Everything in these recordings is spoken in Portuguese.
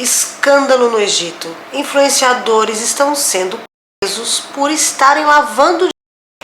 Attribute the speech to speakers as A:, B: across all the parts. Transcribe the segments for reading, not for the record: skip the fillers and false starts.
A: Escândalo no Egito. Influenciadores estão sendo presos por estarem lavando dinheiro.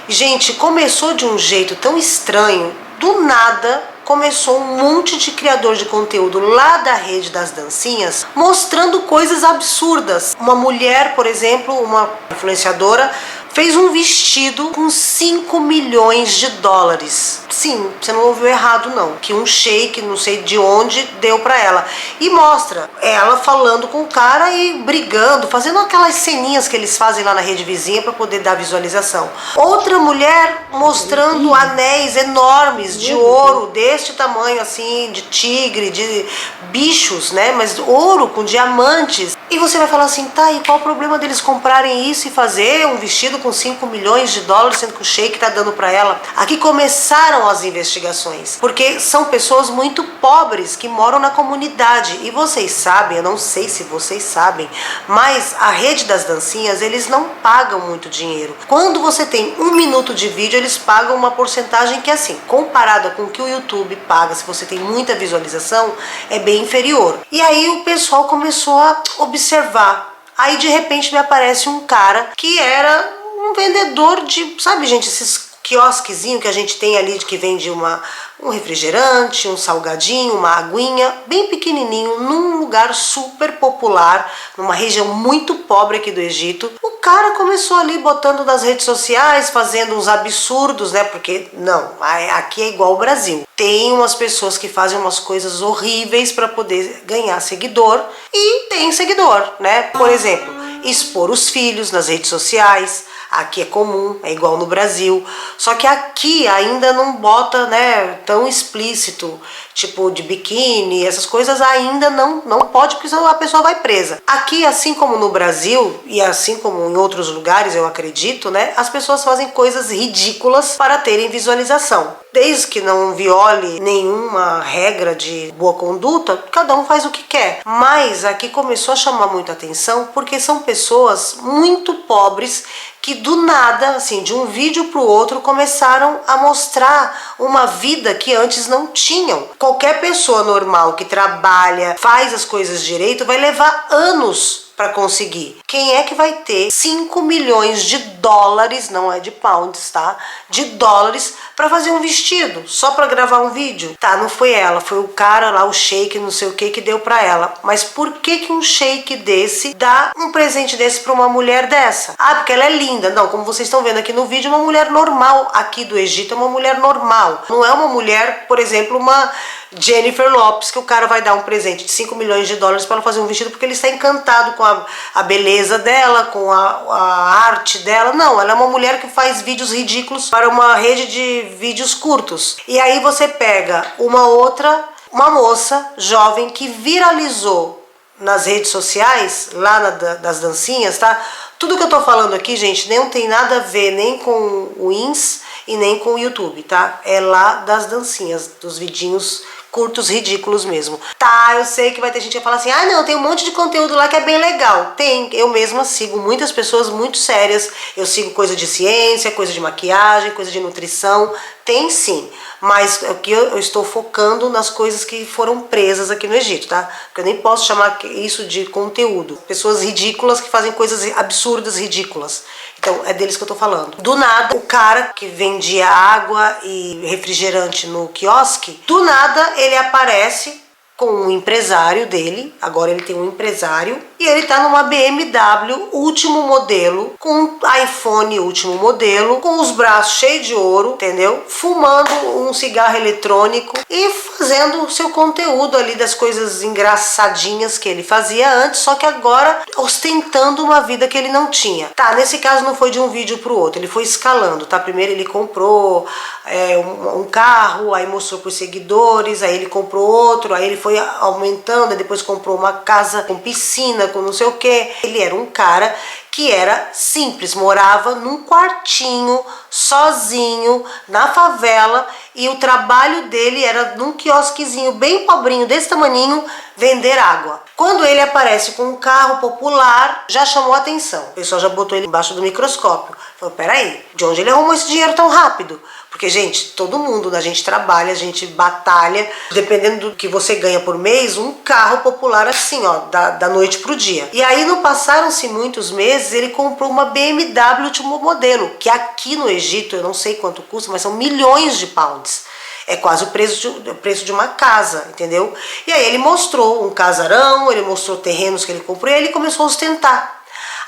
A: Gente, começou de um jeito tão estranho. Do nada, começou um monte de criador de conteúdo lá da rede das dancinhas mostrando coisas absurdas. Uma mulher, por exemplo, uma influenciadora, fez um vestido com 5 milhões de dólares. Sim, você não ouviu errado não, que um sheik, não sei de onde, deu pra ela. E mostra ela falando com o cara e brigando, fazendo aquelas ceninhas que eles fazem lá na rede vizinha pra poder dar visualização. Outra mulher mostrando anéis enormes de ouro, deste tamanho assim, de tigre, de bichos, né? Mas ouro com diamantes. E você vai falar assim, tá, e qual o problema deles comprarem isso e fazer um vestido com 5 milhões de dólares, sendo que o sheik tá dando pra ela? Aqui começaram as investigações, porque são pessoas muito pobres que moram na comunidade. E vocês sabem, eu não sei se vocês sabem, mas a rede das dancinhas, eles não pagam muito dinheiro. Quando você tem 1 minuto de vídeo, eles pagam uma porcentagem que, assim, comparada com o que o YouTube paga, se você tem muita visualização, é bem inferior. E aí o pessoal começou a observar. Aí de repente me aparece um cara que era um vendedor de, sabe, gente, esses quiosquezinho que a gente tem ali, que vende um refrigerante, um salgadinho, uma aguinha, bem pequenininho, num lugar super popular, numa região muito pobre aqui do Egito. O cara começou ali botando nas redes sociais, fazendo uns absurdos, né? Porque não, aqui é igual ao Brasil. Tem umas pessoas que fazem umas coisas horríveis para poder ganhar seguidor, e tem seguidor, né? Por exemplo, expor os filhos nas redes sociais. Aqui é comum, é igual no Brasil, só que aqui ainda não bota, né, tão explícito, tipo de biquíni, essas coisas ainda não pode, porque senão a pessoa vai presa. Aqui, assim como no Brasil, e assim como em outros lugares, eu acredito, né, as pessoas fazem coisas ridículas para terem visualização. Desde que não viole nenhuma regra de boa conduta, cada um faz o que quer. Mas aqui começou a chamar muita atenção porque são pessoas muito pobres que do nada, assim, de um vídeo para o outro, começaram a mostrar uma vida que antes não tinham. Qualquer pessoa normal que trabalha, faz as coisas direito, vai levar anos para conseguir. Quem é que vai ter 5 milhões de dólares, não é de pounds, tá? De dólares para fazer um vestido, só para gravar um vídeo? Tá, não foi ela, foi o cara lá, o sheik, não sei o que deu para ela. Mas por que um sheik desse dá um presente desse para uma mulher dessa? Ah, porque ela é linda. Não, como vocês estão vendo aqui no vídeo, uma mulher normal aqui do Egito é uma mulher normal. Não é uma mulher, por exemplo, uma Jennifer Lopez, que o cara vai dar um presente de 5 milhões de dólares para ela fazer um vestido porque ele está encantado com a beleza dela, com a arte dela. Não, ela é uma mulher que faz vídeos ridículos para uma rede de vídeos curtos. E aí você pega uma moça jovem que viralizou nas redes sociais, lá das dancinhas, tá? Tudo que eu tô falando aqui, gente, não tem nada a ver nem com o Ins e nem com o YouTube, tá? É lá das dancinhas, dos vidinhos curtos, ridículos mesmo. Tá, eu sei que vai ter gente que vai falar assim, ah não, tem um monte de conteúdo lá que é bem legal. Tem, eu mesma sigo muitas pessoas muito sérias, eu sigo coisa de ciência, coisa de maquiagem, coisa de nutrição, tem sim. Mas aqui eu estou focando nas coisas que foram presas aqui no Egito, tá? Porque eu nem posso chamar isso de conteúdo. Pessoas ridículas que fazem coisas absurdas, ridículas. Então é deles que eu tô falando. Do nada, o cara que vendia água e refrigerante no quiosque, do nada ele aparece com um empresário dele, agora ele tem um empresário, e ele tá numa BMW último modelo, com um iPhone último modelo, com os braços cheios de ouro, entendeu? Fumando um cigarro eletrônico e fazendo o seu conteúdo ali das coisas engraçadinhas que ele fazia antes, só que agora ostentando uma vida que ele não tinha. Tá, nesse caso não foi de um vídeo pro outro, ele foi escalando, tá? Primeiro ele comprou um carro, aí mostrou pros seguidores, aí ele comprou outro, aí ele foi aumentando, depois comprou uma casa com piscina, com não sei o que. Ele era um cara que era simples, morava num quartinho, sozinho, na favela, e o trabalho dele era num quiosquezinho bem pobrinho, desse tamaninho, vender água. Quando ele aparece com um carro popular, já chamou a atenção. O pessoal já botou ele embaixo do microscópio. Falou, peraí, de onde ele arrumou esse dinheiro tão rápido? Porque, gente, todo mundo, a gente trabalha, a gente batalha, dependendo do que você ganha por mês, um carro popular assim, ó, da noite pro dia. E aí não passaram-se muitos meses, ele comprou uma BMW último modelo, que aqui no Egito, eu não sei quanto custa, mas são milhões de pounds. É quase o preço de uma casa, entendeu? E aí ele mostrou um casarão, ele mostrou terrenos que ele comprou e ele começou a ostentar.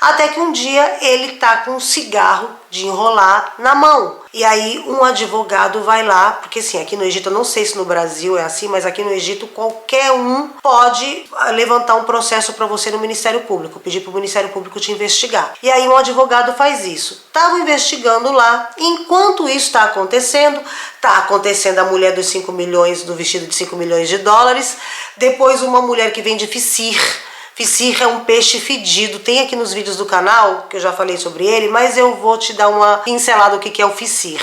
A: Até que um dia ele tá com um cigarro de enrolar na mão. E aí um advogado vai lá, porque assim, aqui no Egito, eu não sei se no Brasil é assim, mas aqui no Egito qualquer um pode levantar um processo para você no Ministério Público, pedir para o Ministério Público te investigar. E aí um advogado faz isso. Estavam investigando lá, enquanto isso está acontecendo a mulher dos 5 milhões, do vestido de 5 milhões de dólares, depois uma mulher que vende fissir. Fissir é um peixe fedido, tem aqui nos vídeos do canal, que eu já falei sobre ele, mas eu vou te dar uma pincelada do que é o fissir.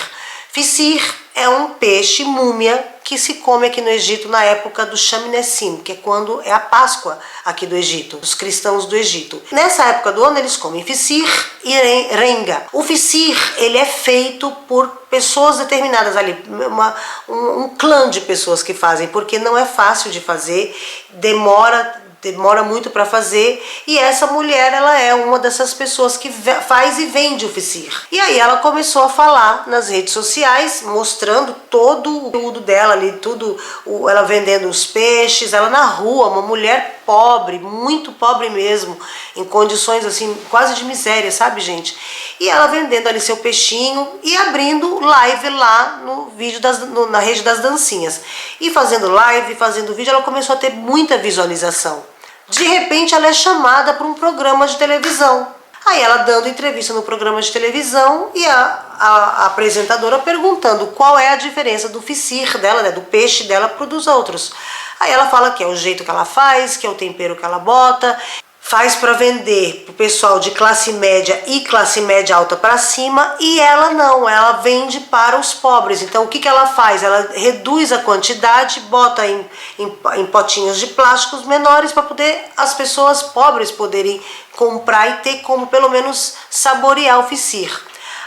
A: Fissir é um peixe múmia que se come aqui no Egito na época do Shaminessim, que é quando é a Páscoa aqui do Egito, dos cristãos do Egito. Nessa época do ano eles comem fissir e renga. O fissir, ele é feito por pessoas determinadas ali, um clã de pessoas que fazem, porque não é fácil de fazer, demora muito para fazer, e essa mulher, ela é uma dessas pessoas que faz e vende o fissir. E aí ela começou a falar nas redes sociais, mostrando todo o conteúdo dela ali, tudo, ela vendendo os peixes, ela na rua, uma mulher pobre, muito pobre mesmo, em condições assim, quase de miséria, sabe, gente? E ela vendendo ali seu peixinho e abrindo live lá no vídeo na rede das dancinhas. E fazendo live, fazendo vídeo, ela começou a ter muita visualização. De repente ela é chamada para um programa de televisão. Aí ela dando entrevista no programa de televisão e a apresentadora perguntando qual é a diferença do fissir dela, né, do peixe dela para o dos outros. Aí ela fala que é o jeito que ela faz, que é o tempero que ela bota, faz para vender para o pessoal de classe média e classe média alta para cima, e ela não, ela vende para os pobres. Então o que ela faz? Ela reduz a quantidade, bota em potinhos de plásticos menores para poder as pessoas pobres poderem comprar e ter como pelo menos saborear o fissir.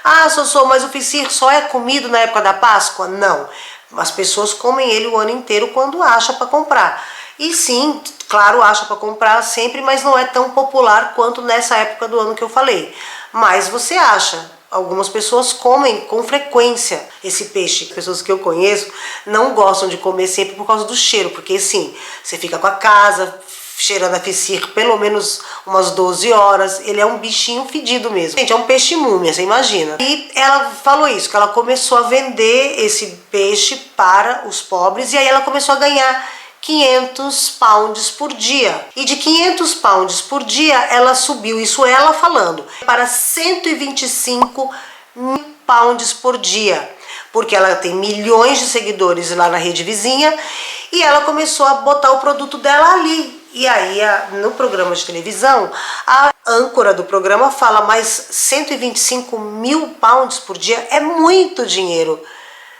A: Ah, Sossô, mas o fissir só é comido na época da Páscoa? Não, as pessoas comem ele o ano inteiro quando acha para comprar. E sim, claro, acha para comprar sempre, mas não é tão popular quanto nessa época do ano que eu falei. Mas você acha, algumas pessoas comem com frequência esse peixe. Pessoas que eu conheço não gostam de comer sempre por causa do cheiro, porque sim, você fica com a casa cheirando a fissir pelo menos umas 12 horas, ele é um bichinho fedido mesmo. Gente, é um peixe múmia, você imagina. E ela falou isso, que ela começou a vender esse peixe para os pobres, e aí ela começou a ganhar 500 pounds por dia. E de 500 pounds por dia, ela subiu, isso ela falando, para 125 mil pounds por dia. Porque ela tem milhões de seguidores lá na rede vizinha, e ela começou a botar o produto dela ali. E aí, no programa de televisão, a âncora do programa fala, mas 125 mil pounds por dia é muito dinheiro.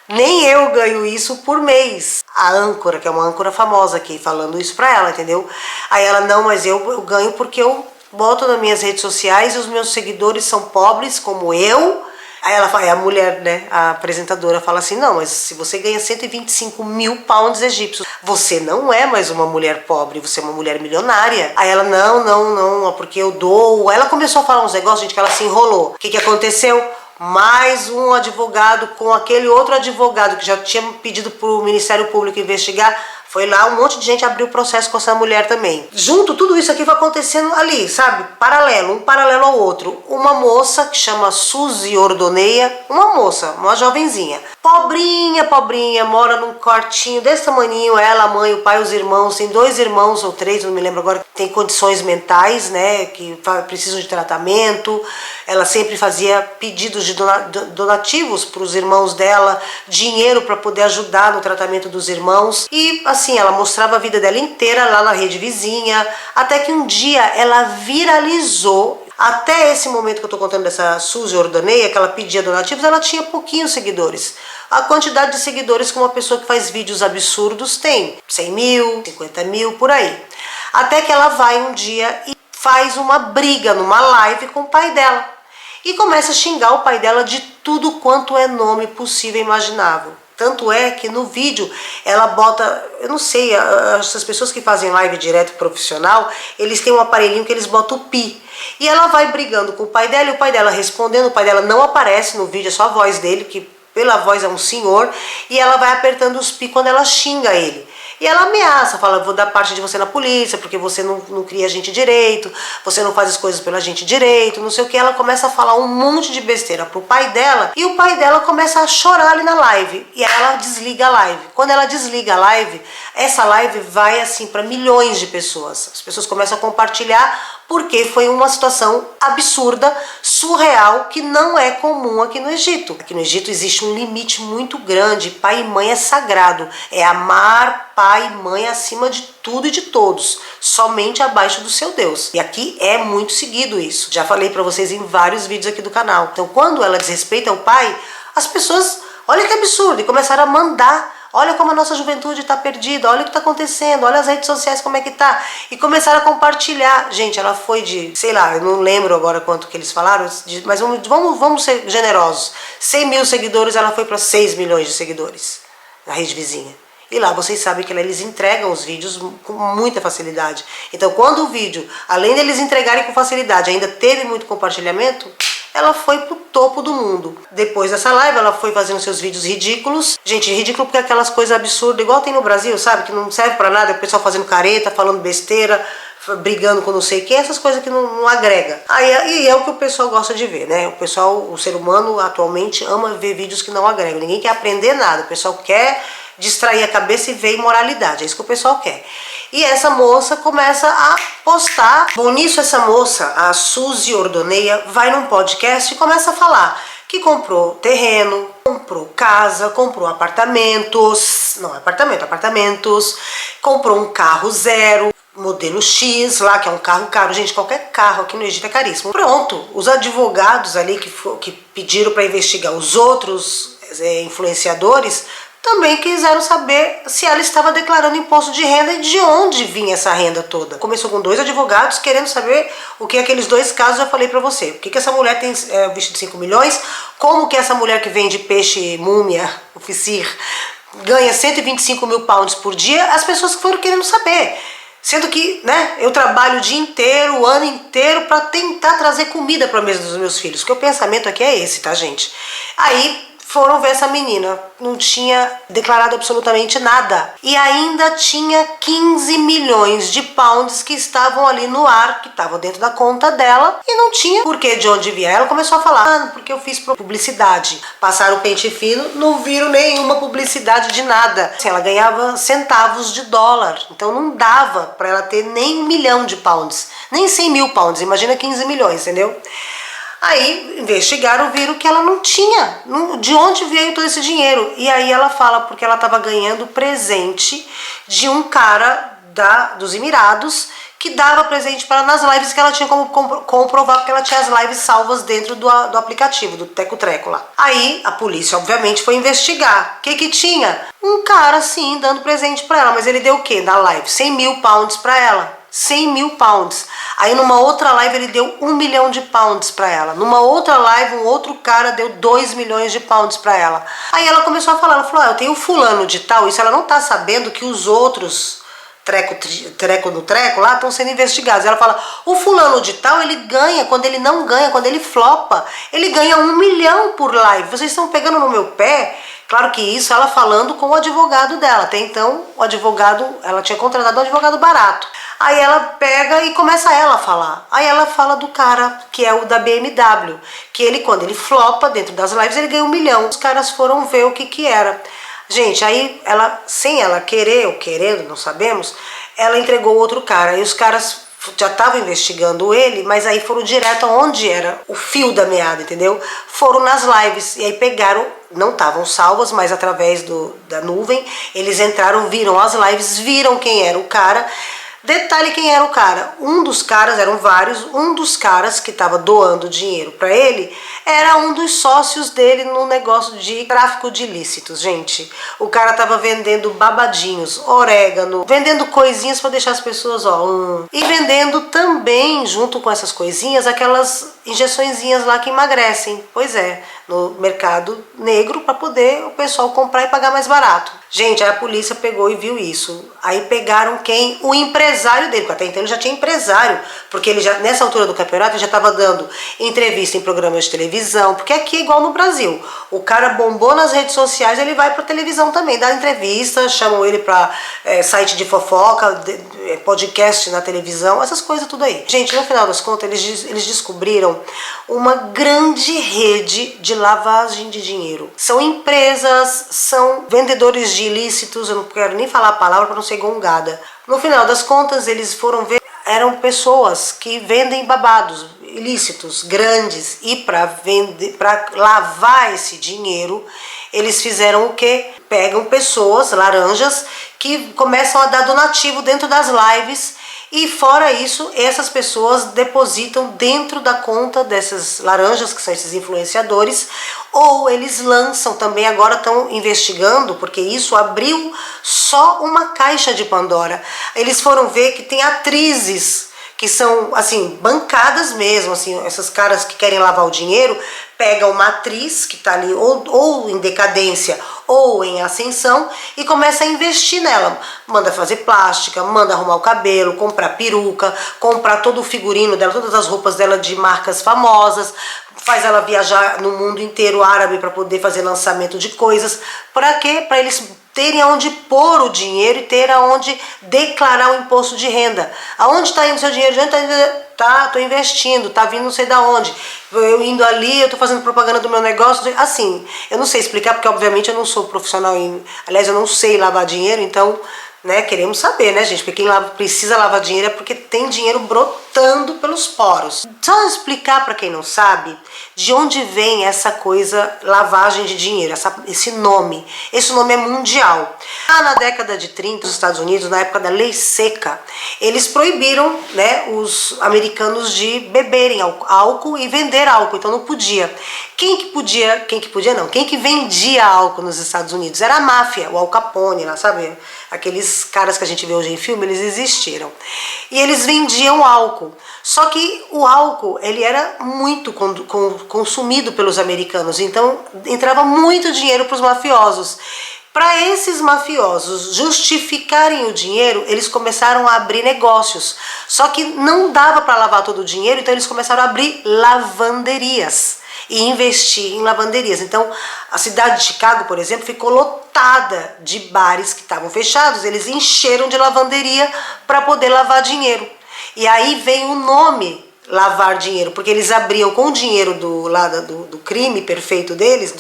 A: Nem eu ganho isso por mês. A âncora, que é uma âncora famosa aqui, falando isso pra ela, entendeu? Aí ela, não, mas eu ganho porque eu boto nas minhas redes sociais e os meus seguidores são pobres como eu. Aí ela fala, a mulher, né, a apresentadora fala assim, não, mas se você ganha 125 mil pounds egípcios, você não é mais uma mulher pobre, você é uma mulher milionária. Aí ela, não, porque eu dou. Aí ela começou a falar uns negócios, gente, que ela se enrolou. O que aconteceu? Mais um advogado com aquele outro advogado que já tinha pedido para o Ministério Público investigar, foi lá, um monte de gente abriu o processo com essa mulher também. Junto, tudo isso aqui vai acontecendo ali, sabe? Paralelo, um paralelo ao outro. Uma moça que chama Suzy Ordoneia, uma moça, uma jovenzinha, pobrinha, mora num quartinho desse tamaninho, ela, a mãe, o pai, os irmãos, tem 2 irmãos ou 3, não me lembro agora, tem condições mentais, né, que precisam de tratamento. Ela sempre fazia pedidos de donativos para os irmãos dela, dinheiro para poder ajudar no tratamento dos irmãos. E assim, ela mostrava a vida dela inteira lá na rede vizinha, até que um dia ela viralizou. Até esse momento que eu tô contando dessa Suzy Ordoneia, que ela pedia donativos, ela tinha pouquinhos seguidores. A quantidade de seguidores que uma pessoa que faz vídeos absurdos tem, 100 mil, 50 mil, por aí. Até que ela vai um dia e faz uma briga numa live com o pai dela. E começa a xingar o pai dela de tudo quanto é nome possível e imaginável. Tanto é que no vídeo ela bota, eu não sei, essas pessoas que fazem live direto profissional, eles têm um aparelhinho que eles botam o pi. E ela vai brigando com o pai dela e o pai dela respondendo, o pai dela não aparece no vídeo, é só a voz dele, que pela voz é um senhor, e ela vai apertando os pi quando ela xinga ele. E ela ameaça, fala, vou dar parte de você na polícia, porque você não cria a gente direito, você não faz as coisas pela gente direito, não sei o que. Ela começa a falar um monte de besteira pro pai dela, e o pai dela começa a chorar ali na live. E aí ela desliga a live. Quando ela desliga a live, essa live vai assim para milhões de pessoas. As pessoas começam a compartilhar, porque foi uma situação absurda, surreal, que não é comum aqui no Egito. Aqui no Egito existe um limite muito grande, pai e mãe é sagrado, é amar pai e mãe acima de tudo e de todos, somente abaixo do seu Deus. E aqui é muito seguido isso, já falei pra vocês em vários vídeos aqui do canal. Então quando ela desrespeita o pai, as pessoas, olha que absurdo, e começaram a mandar. Olha como a nossa juventude está perdida, olha o que está acontecendo, olha as redes sociais como é que tá. E começaram a compartilhar. Gente, ela foi de, sei lá, eu não lembro agora quanto que eles falaram, mas vamos ser generosos. 100 mil seguidores, ela foi para 6 milhões de seguidores na rede vizinha. E lá vocês sabem que eles entregam os vídeos com muita facilidade. Então quando o vídeo, além deles entregarem com facilidade, ainda teve muito compartilhamento, ela foi pro topo do mundo. Depois dessa live, ela foi fazendo seus vídeos ridículos. Gente, ridículo porque é aquelas coisas absurdas, igual tem no Brasil, sabe? Que não serve pra nada, o pessoal fazendo careta, falando besteira, brigando com não sei quem, essas coisas que não agrega. Aí é o que o pessoal gosta de ver, né? O ser humano atualmente ama ver vídeos que não agregam. Ninguém quer aprender nada, o pessoal quer distrair a cabeça e ver imoralidade, é isso que o pessoal quer. E essa moça começa a postar. Bom, nisso essa moça, a Suzy Ordoneia, vai num podcast e começa a falar que comprou terreno, comprou casa, comprou apartamentos, comprou um carro zero, modelo X lá, que é um carro caro. Gente, qualquer carro aqui no Egito é caríssimo. Pronto, os advogados ali que pediram para investigar os outros influenciadores também quiseram saber se ela estava declarando imposto de renda e de onde vinha essa renda toda. Começou com 2 advogados querendo saber o que aqueles 2 casos eu falei pra você. O que essa mulher tem visto de 5 milhões, como que essa mulher que vende peixe múmia, o Fissir, ganha 125 mil pounds por dia, as pessoas foram querendo saber. Sendo que, né, eu trabalho o dia inteiro, o ano inteiro para tentar trazer comida para a mesa dos meus filhos. Porque o pensamento aqui é esse, tá, gente? Aí foram ver essa menina, não tinha declarado absolutamente nada. E ainda tinha 15 milhões de pounds que estavam ali no ar, que estavam dentro da conta dela, e não tinha porque de onde vier. Ela começou a falar, porque eu fiz publicidade. Passaram o pente fino, não viram nenhuma publicidade de nada. Assim, ela ganhava centavos de dólar, então não dava para ela ter nem 1 milhão de pounds, nem 100 mil pounds, imagina 15 milhões, entendeu? Aí investigaram, viram que ela não tinha, de onde veio todo esse dinheiro. E aí ela fala porque ela estava ganhando presente de um cara dos Emirados que dava presente para ela nas lives que ela tinha como comprovar, porque ela tinha as lives salvas dentro do aplicativo, do Teco Treco lá. Aí a polícia obviamente foi investigar. O que tinha? Um cara assim dando presente para ela, mas ele deu o quê na live? 100 mil pounds para ela. 100 mil pounds. Aí numa outra live ele deu 1 milhão de pounds pra ela. Numa outra live um outro cara deu 2 milhões de pounds pra ela. Aí ela começou a falar, ela falou, eu tenho fulano de tal, isso ela não tá sabendo que os outros treco no treco lá estão sendo investigados. Ela fala, o fulano de tal, ele ganha, quando ele não ganha, quando ele flopa, ele ganha 1 milhão por live. Vocês estão pegando no meu pé? Claro que isso ela falando com o advogado dela. Até então, o advogado, ela tinha contratado um advogado barato. Aí ela pega e começa ela a falar. Aí ela fala do cara que é o da BMW, que ele, quando ele flopa dentro das lives, ele ganha 1 milhão. Os caras foram ver o que era. Gente, aí ela, sem ela querer ou querendo, não sabemos, ela entregou outro cara. E os caras já estavam investigando ele, mas aí foram direto aonde era o fio da meada, entendeu? Foram nas lives e aí pegaram, não estavam salvas, mas através da nuvem, eles entraram, viram as lives, viram quem era o cara, Detalhe quem era o cara. Um dos caras, eram vários, um dos caras que estava doando dinheiro para ele era um dos sócios dele no negócio de tráfico de ilícitos, gente. O cara tava vendendo babadinhos, orégano, vendendo coisinhas para deixar as pessoas, e vendendo também, junto com essas coisinhas, aquelas injeçõezinhas lá que emagrecem. Pois é, no mercado negro para poder o pessoal comprar e pagar mais barato. Gente, aí a polícia pegou e viu isso. Aí pegaram quem? O empresário dele, porque até então ele já tinha empresário, porque ele já, nessa altura do campeonato, ele já estava dando entrevista em programas de televisão, porque aqui é igual no Brasil. O cara bombou nas redes sociais, ele vai para televisão também, dá entrevista, chamam ele para site de fofoca, podcast na televisão, essas coisas tudo aí. Gente, no final das contas, eles descobriram uma grande rede de lavagem de dinheiro. São empresas, são vendedores de ilícitos, eu não quero nem falar a palavra para não ser gongada. No final das contas, eles foram ver, eram pessoas que vendem babados ilícitos grandes, e para lavar esse dinheiro, eles fizeram o quê? Pegam pessoas, laranjas, que começam a dar donativo dentro das lives. E fora isso, essas pessoas depositam dentro da conta dessas laranjas, que são esses influenciadores, ou eles lançam também, agora estão investigando, porque isso abriu só uma caixa de Pandora. Eles foram ver que tem atrizes que são, assim, bancadas mesmo, assim, essas caras que querem lavar o dinheiro, pegam uma atriz que está ali ou em decadência ou em ascensão e começa a investir nela. Manda fazer plástica, manda arrumar o cabelo, comprar peruca, comprar todo o figurino dela, todas as roupas dela de marcas famosas, faz ela viajar no mundo inteiro árabe para poder fazer lançamento de coisas. Para quê? Para eles terem aonde pôr o dinheiro e ter aonde declarar o imposto de renda. Aonde está indo o seu dinheiro? De onde está indo? Tá, tô investindo, tá vindo não sei da onde. Eu indo ali, eu tô fazendo propaganda do meu negócio. Assim, eu não sei explicar, porque obviamente eu não sou profissional em... Aliás, eu não sei lavar dinheiro, então, né, queremos saber, né, gente? Porque quem precisa lavar dinheiro é porque tem dinheiro brotando pelos poros. Só explicar para quem não sabe de onde vem essa coisa lavagem de dinheiro, esse nome. Esse nome é mundial. Na década de 30, nos Estados Unidos, na época da lei seca, eles proibiram, né, os americanos de beberem álcool e vender álcool, então não podia. Quem que vendia álcool nos Estados Unidos? Era a máfia, o Al Capone, lá, sabe? Aqueles caras que a gente vê hoje em filme, eles existiram. E eles vendiam álcool. Só que o álcool, ele era muito consumido pelos americanos, então entrava muito dinheiro para os mafiosos. Para esses mafiosos justificarem o dinheiro, eles começaram a abrir negócios. Só que não dava para lavar todo o dinheiro, então eles começaram a abrir lavanderias e investir em lavanderias. Então, a cidade de Chicago, por exemplo, ficou lotada de bares que estavam fechados. Eles encheram de lavanderia para poder lavar dinheiro. E aí veio o nome lavar dinheiro, porque eles abriam com o dinheiro do crime perfeito deles,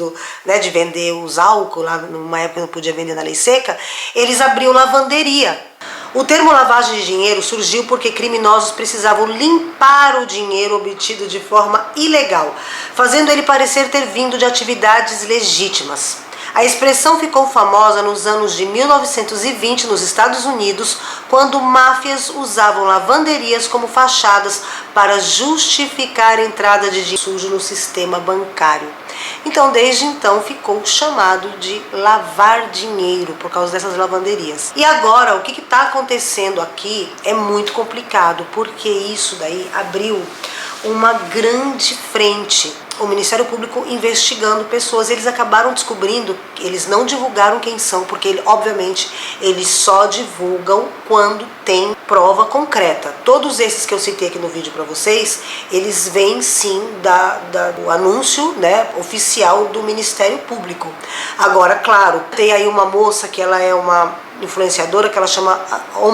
A: né, de vender os álcool, lá numa época não podia vender na lei seca, eles abriam lavanderia. O termo lavagem de dinheiro surgiu porque criminosos precisavam limpar o dinheiro obtido de forma ilegal, fazendo ele parecer ter vindo de atividades legítimas. A expressão ficou famosa nos anos de 1920 nos Estados Unidos, quando máfias usavam lavanderias como fachadas para justificar a entrada de dinheiro sujo no sistema bancário. Então, desde então, ficou chamado de lavar dinheiro por causa dessas lavanderias. E agora, o que está acontecendo aqui é muito complicado, porque isso daí abriu uma grande frente. O Ministério Público investigando pessoas, eles acabaram descobrindo, eles não divulgaram quem são, porque obviamente eles só divulgam quando tem prova concreta. Todos esses que eu citei aqui no vídeo para vocês, eles vêm sim do anúncio, né, oficial do Ministério Público. Agora, claro, tem aí uma moça que ela é uma influenciadora que ela chama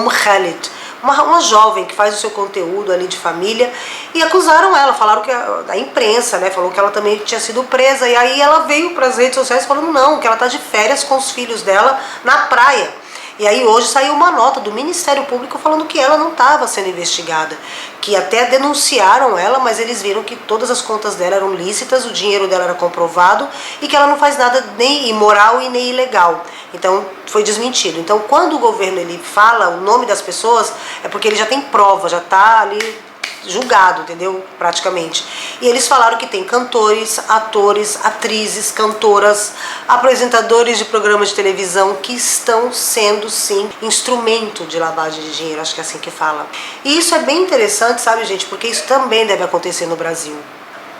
A: Khalid, uma jovem que faz o seu conteúdo ali de família, e acusaram ela, falaram que a imprensa, né, falou que ela também tinha sido presa, e aí ela veio para as redes sociais falando não, que ela tá de férias com os filhos dela na praia. E aí hoje saiu uma nota do Ministério Público falando que ela não estava sendo investigada, que até denunciaram ela, mas eles viram que todas as contas dela eram lícitas, o dinheiro dela era comprovado e que ela não faz nada nem imoral e nem ilegal. Então foi desmentido. Então quando o governo ele fala o nome das pessoas, é porque ele já tem prova, já está ali julgado, entendeu? Praticamente. E eles falaram que tem cantores, atores, atrizes, cantoras, apresentadores de programas de televisão que estão sendo, sim, instrumento de lavagem de dinheiro, acho que é assim que fala. E isso é bem interessante, sabe, gente? Porque isso também deve acontecer no Brasil.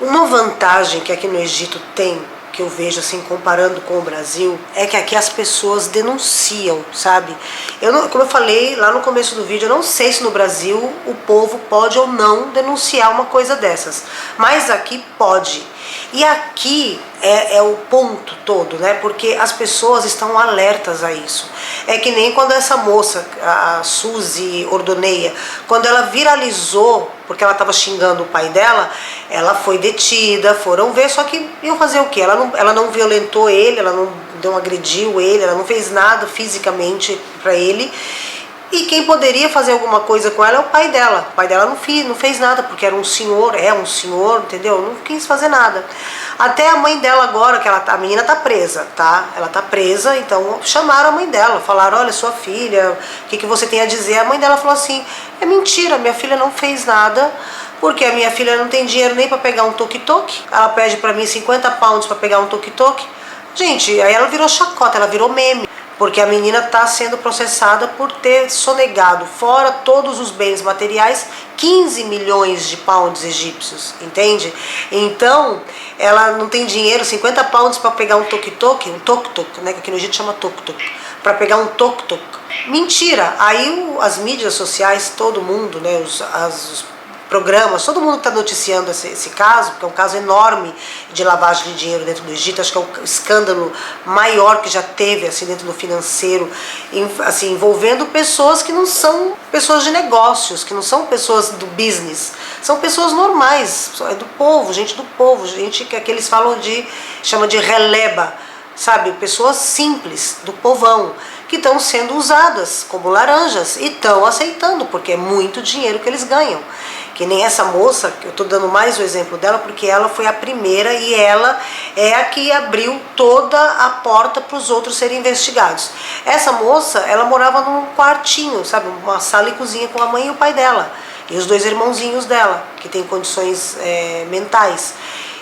A: Uma vantagem que aqui no Egito tem, que eu vejo assim comparando com o Brasil, é que aqui as pessoas denunciam, sabe? Como eu falei lá no começo do vídeo, eu não sei se no Brasil o povo pode ou não denunciar uma coisa dessas, mas aqui pode. E aqui é o ponto todo, né? Porque as pessoas estão alertas a isso. É que nem quando essa moça, a Suzy Ordoneia, quando ela viralizou, porque ela estava xingando o pai dela, ela foi detida, foram ver, só que iam fazer o quê? Ela não violentou ele, ela não agrediu ele, ela não fez nada fisicamente para ele. E quem poderia fazer alguma coisa com ela é o pai dela. O pai dela não fez nada, porque era um senhor, entendeu? Não quis fazer nada. Até a mãe dela agora, a menina tá presa, tá? Ela tá presa, então chamaram a mãe dela, falaram, olha, sua filha, o que você tem a dizer? A mãe dela falou assim, é mentira, minha filha não fez nada, porque a minha filha não tem dinheiro nem para pegar um tuk-tuk. Ela pede para mim 50 pounds para pegar um tuk-tuk. Gente, aí ela virou chacota, ela virou meme. Porque a menina está sendo processada por ter sonegado, fora todos os bens materiais, 15 milhões de pounds egípcios, entende? Então, ela não tem dinheiro, 50 pounds para pegar um tuk-tuk, né, que aqui no Egito chama tuk-tuk, para pegar um tuk-tuk. Mentira! Aí as mídias sociais, todo mundo, né, os programas, todo mundo está noticiando esse caso, porque é um caso enorme de lavagem de dinheiro dentro do Egito. Acho que é o escândalo maior que já teve assim dentro do financeiro, assim, envolvendo pessoas que não são pessoas de negócios, que não são pessoas do business, são pessoas normais, é do povo, gente que aqui eles chama de releba, sabe, pessoas simples, do povão, que estão sendo usadas como laranjas e estão aceitando, porque é muito dinheiro que eles ganham. Que nem essa moça, que eu estou dando mais o exemplo dela, porque ela foi a primeira e ela é a que abriu toda a porta para os outros serem investigados. Essa moça, ela morava num quartinho, sabe, uma sala e cozinha com a mãe e o pai dela, e os 2 irmãozinhos dela, que têm condições mentais.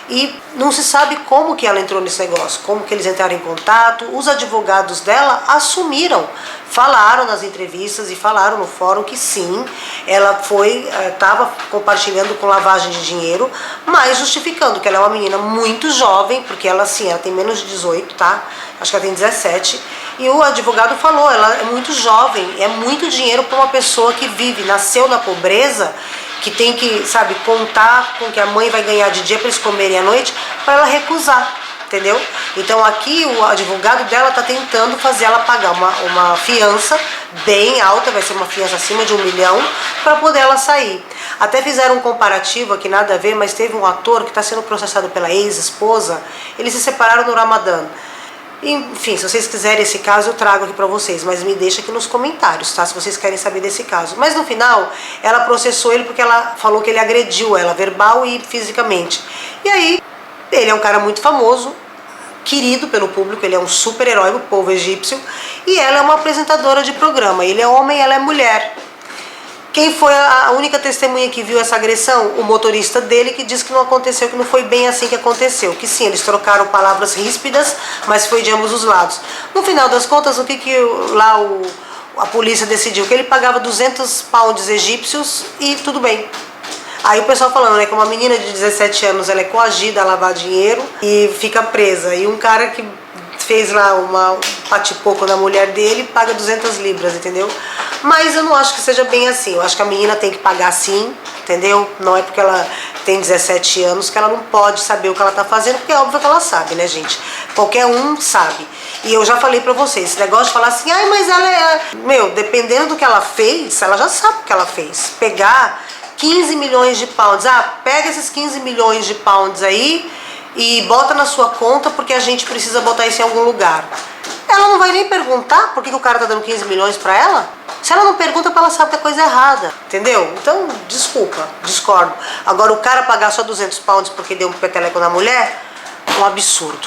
A: E não se sabe como que ela entrou nesse negócio, como que eles entraram em contato. Os advogados dela assumiram, falaram nas entrevistas e falaram no fórum que sim, ela estava compartilhando com lavagem de dinheiro, mas justificando que ela é uma menina muito jovem, porque ela tem menos de 18, tá? Acho que ela tem 17. E o advogado falou, ela é muito jovem, é muito dinheiro para uma pessoa que nasceu na pobreza, que tem que, sabe, contar com que a mãe vai ganhar de dia para eles comerem à noite, para ela recusar, entendeu? Então aqui o advogado dela está tentando fazer ela pagar uma fiança bem alta, vai ser uma fiança acima de 1 milhão, para poder ela sair. Até fizeram um comparativo aqui, nada a ver, mas teve um ator que está sendo processado pela ex-esposa, eles se separaram no Ramadã. Enfim, se vocês quiserem esse caso, eu trago aqui pra vocês, mas me deixa aqui nos comentários, tá? Se vocês querem saber desse caso. Mas no final, ela processou ele porque ela falou que ele agrediu ela, verbal e fisicamente. E aí, ele é um cara muito famoso, querido pelo público, ele é um super-herói do povo egípcio, e ela é uma apresentadora de programa. Ele é homem, ela é mulher. Quem foi a única testemunha que viu essa agressão? O motorista dele, que disse que não aconteceu, que não foi bem assim que aconteceu. Que sim, eles trocaram palavras ríspidas, mas foi de ambos os lados. No final das contas, o que lá a polícia decidiu? Que ele pagava 200 pounds egípcios e tudo bem. Aí o pessoal falando, né, que uma menina de 17 anos, ela é coagida a lavar dinheiro e fica presa. E um cara que fez lá um patipoco na mulher dele, paga 200 libras, entendeu? Mas eu não acho que seja bem assim. Eu acho que a menina tem que pagar sim, entendeu? Não é porque ela tem 17 anos que ela não pode saber o que ela tá fazendo, porque é óbvio que ela sabe, né, gente? Qualquer um sabe. E eu já falei pra vocês, esse negócio de falar assim, ai, mas ela é... Meu, dependendo do que ela fez, ela já sabe o que ela fez. Pegar 15 milhões de pounds, pega esses 15 milhões de pounds aí e bota na sua conta porque a gente precisa botar isso em algum lugar. ela não vai nem perguntar por que o cara tá dando 15 milhões pra ela? Se ela não pergunta, ela sabe que é coisa errada, entendeu? Então, desculpa, discordo. Agora, o cara pagar só 200 pounds porque deu um peteleco na mulher, é um absurdo.